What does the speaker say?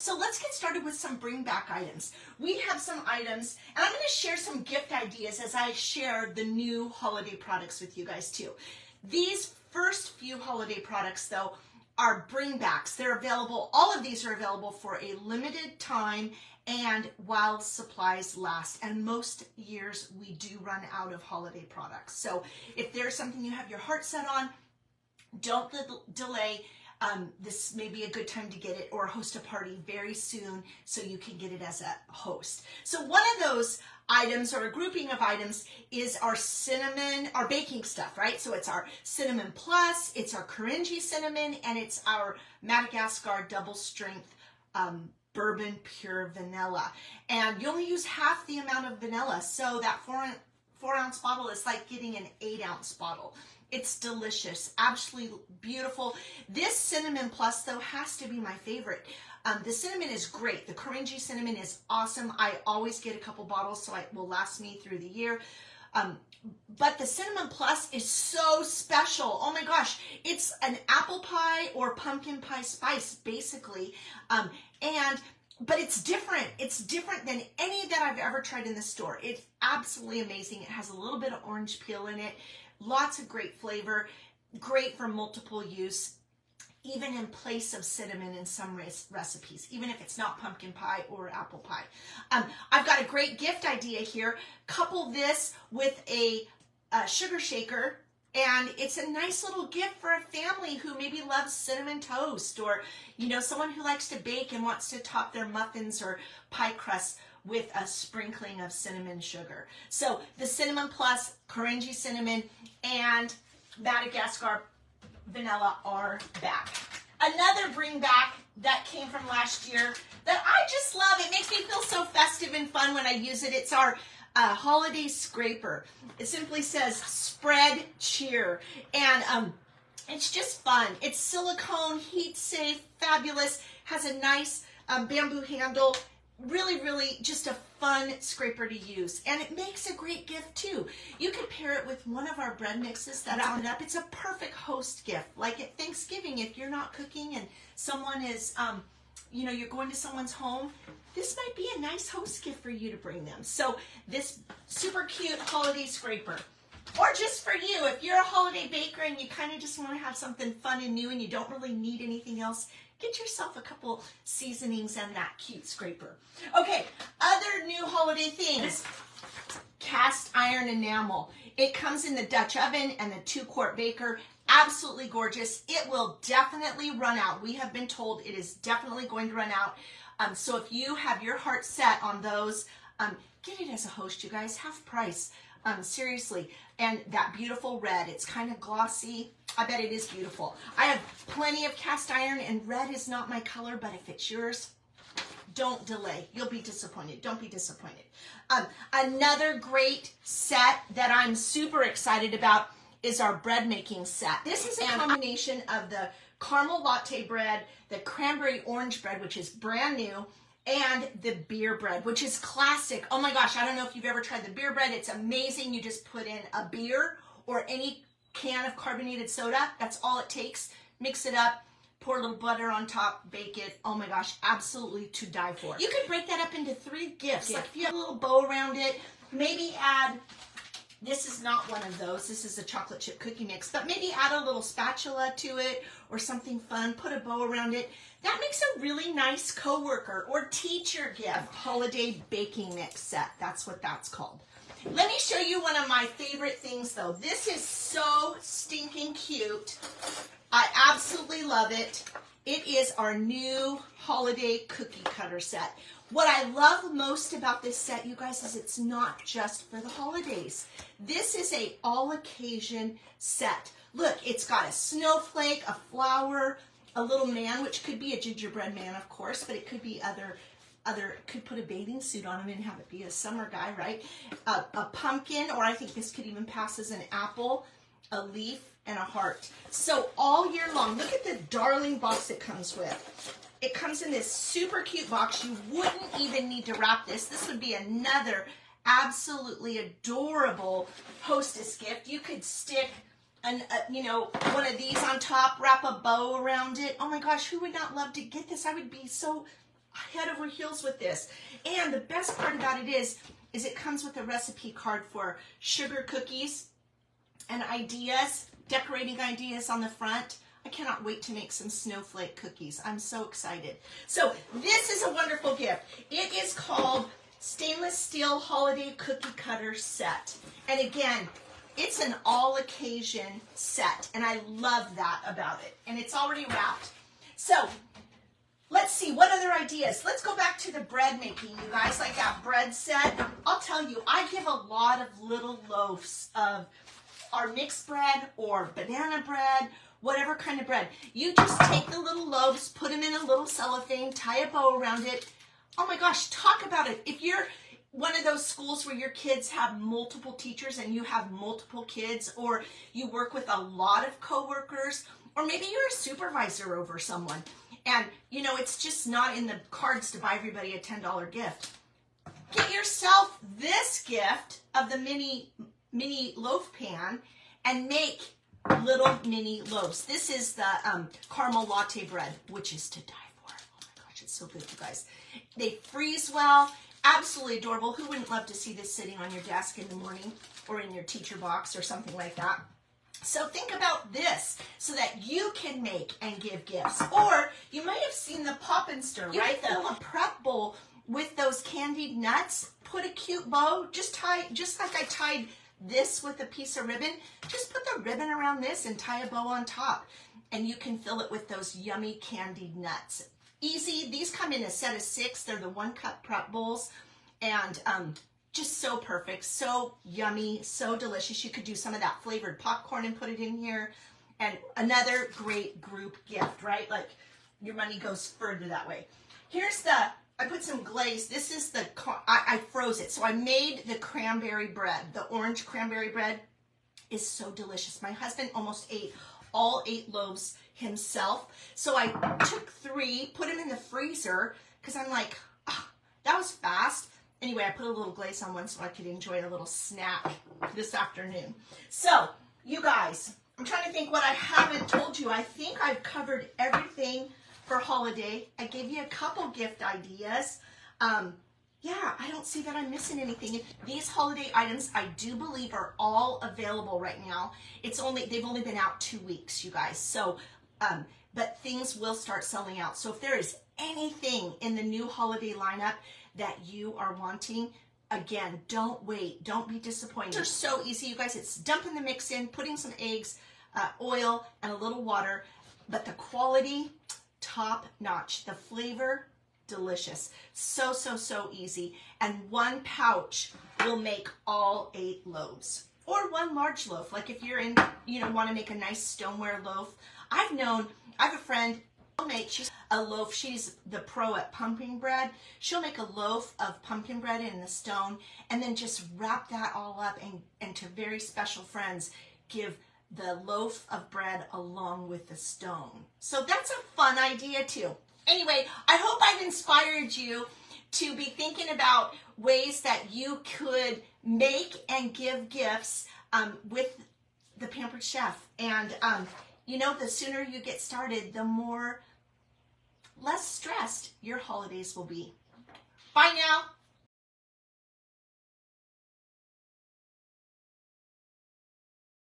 So let's get started with some bring back items. We have some items, and I'm going to share some gift ideas as I share the new holiday products with you guys too. These first few holiday products though are bring backs. They're available, all of these are available for a limited time and while supplies last. And most years we do run out of holiday products. So if there's something you have your heart set on, don't delay. This may be a good time to get it or host a party very soon so you can get it as a host. So one of those items or a grouping of items is our cinnamon, our baking stuff, right? So it's our Cinnamon Plus, it's our Korenji cinnamon, and it's our Madagascar double strength bourbon pure vanilla. And you only use half the amount of vanilla, so that 4-ounce bottle is like getting an 8-ounce bottle. It's delicious, absolutely beautiful. This Cinnamon Plus, though, has to be my favorite. The cinnamon is great. The Korenji cinnamon is awesome. I always get a couple bottles, so it will last me through the year. But the Cinnamon Plus is so special. Oh my gosh, it's an apple pie or pumpkin pie spice, basically. But it's different. It's different than any that I've ever tried in the store. It's absolutely amazing. It has a little bit of orange peel in it. Lots of great flavor, great for multiple use, even in place of cinnamon in some recipes, even if it's not pumpkin pie or apple pie. I've got a great gift idea here. Couple this with a sugar shaker, and it's a nice little gift for a family who maybe loves cinnamon toast, or someone who likes to bake and wants to top their muffins or pie crust with a sprinkling of cinnamon sugar. So the Cinnamon Plus, Korenji cinnamon, and Madagascar vanilla are back. Another bring back that came from last year that I just love. It makes me feel so festive and fun when I use it. It's our holiday scraper. It simply says spread cheer, and it's just fun. It's silicone, heat safe, fabulous, has a nice bamboo handle. Really, really just a fun scraper to use. And it makes a great gift too. You could pair it with one of our bread mixes that's on up. It's a perfect host gift. Like at Thanksgiving, if you're not cooking and someone is, you're going to someone's home, this might be a nice host gift for you to bring them. So this super cute holiday scraper. Or just for you, if you're a holiday baker and you kind of just want to have something fun and new and you don't really need anything else, get yourself a couple seasonings and that cute scraper. Okay, other new holiday things. Cast iron enamel. It comes in the Dutch oven and the 2-quart baker. Absolutely gorgeous. It will definitely run out. We have been told it is definitely going to run out. So if you have your heart set on those, get it as a host, you guys. Half price. Seriously. And that beautiful red. It's kind of glossy. I bet it is beautiful. I have plenty of cast iron, and red is not my color, but if it's yours, don't delay. You'll be disappointed. Don't be disappointed. Another great set that I'm super excited about is our bread making set. This is a combination of the caramel latte bread, the cranberry orange bread, which is brand new, and the beer bread, which is classic. Oh my gosh, I don't know if you've ever tried the beer bread. It's amazing. You just put in a beer or any can of carbonated soda. That's all it takes. Mix it up, pour a little butter on top, bake it. Oh my gosh, absolutely to die for. You could break that up into 3 gifts. Like if you have a little bow around it, maybe add, this is not one of those, this is a chocolate chip cookie mix, but maybe add a little spatula to it or something fun, put a bow around it. That makes a really nice coworker or teacher gift. Holiday baking mix set, that's what that's called. Let me show you one of my favorite things though. This is so stinking cute. I absolutely love it. It is our new holiday cookie cutter set. What I love most about this set, you guys, is it's not just for the holidays. This is a all occasion set. Look, it's got a snowflake, a flower, a little man, which could be a gingerbread man, of course, but it could be other, could put a bathing suit on him and have it be a summer guy, right? A pumpkin, or I think this could even pass as an apple, a leaf, and a heart. So all year long, look at the darling box it comes with. It comes in this super cute box. You wouldn't even need to wrap this. This would be another absolutely adorable hostess gift. You could stick one of these on top, wrap a bow around it. Oh my gosh, who would not love to get this? head over heels with this. And the best part about it is it comes with a recipe card for sugar cookies and ideas, decorating ideas on the front. I cannot wait to make some snowflake cookies. I'm so excited. So this is a wonderful gift. It is called Stainless Steel Holiday Cookie Cutter Set. And again, it's an all occasion set. And I love that about it. And it's already wrapped. So let's see, what other ideas? Let's go back to the bread making, you guys, like that bread set. I'll tell you, I give a lot of little loaves of our mixed bread or banana bread, whatever kind of bread. You just take the little loaves, put them in a little cellophane, tie a bow around it. Oh my gosh, talk about it. If you're one of those schools where your kids have multiple teachers and you have multiple kids, or you work with a lot of coworkers, or maybe you're a supervisor over someone, and you know it's just not in the cards to buy everybody a $10 gift. Get yourself this gift of the mini loaf pan and make little mini loaves. This is the caramel latte bread, which is to die for. Oh my gosh, it's so good, you guys. They freeze well, absolutely adorable. Who wouldn't love to see this sitting on your desk in the morning or in your teacher box or something like that? So think about this so that you can make and give gifts. Or you might have seen the Pop and Stir, right? Fill a prep bowl with those candied nuts. Put a cute bow. Just like I tied this with a piece of ribbon. Just put the ribbon around this and tie a bow on top. And you can fill it with those yummy candied nuts. Easy. These come in a set of 6. They're the 1-cup prep bowls. And just so perfect, so yummy, so delicious. You could do some of that flavored popcorn and put it in here. And another great group gift, right? Like your money goes further that way. Here's I put some glaze. This is I froze it. So I made the cranberry bread. The orange cranberry bread is so delicious. My husband almost ate all 8 loaves himself. So I took 3, put them in the freezer because I'm like, oh, that was fast. Anyway, I put a little glaze on one so I could enjoy a little snack this afternoon. So, you guys, I'm trying to think what I haven't told you. I think I've covered everything for holiday. I gave you a couple gift ideas. Yeah, I don't see that I'm missing anything. These holiday items, I do believe, are all available right now. They've only been out 2 weeks, you guys. So, but things will start selling out. So if there is anything in the new holiday lineup that you are wanting, again, don't wait. Don't be disappointed. They're so easy, you guys. It's dumping the mix in, putting some eggs, oil, and a little water. But the quality, top notch. The flavor, delicious. So, so, so easy. And 1 pouch will make all 8 loaves. Or 1 large loaf. Like if you're want to make a nice stoneware loaf. I have a friend, she's a loaf. She's the pro at pumpkin bread. She'll make a loaf of pumpkin bread in the stone and then just wrap that all up and to very special friends give the loaf of bread along with the stone. So that's a fun idea too. Anyway, I hope I've inspired you to be thinking about ways that you could make and give gifts with the Pampered Chef. And the sooner you get started, the less stressed your holidays will be. Bye now.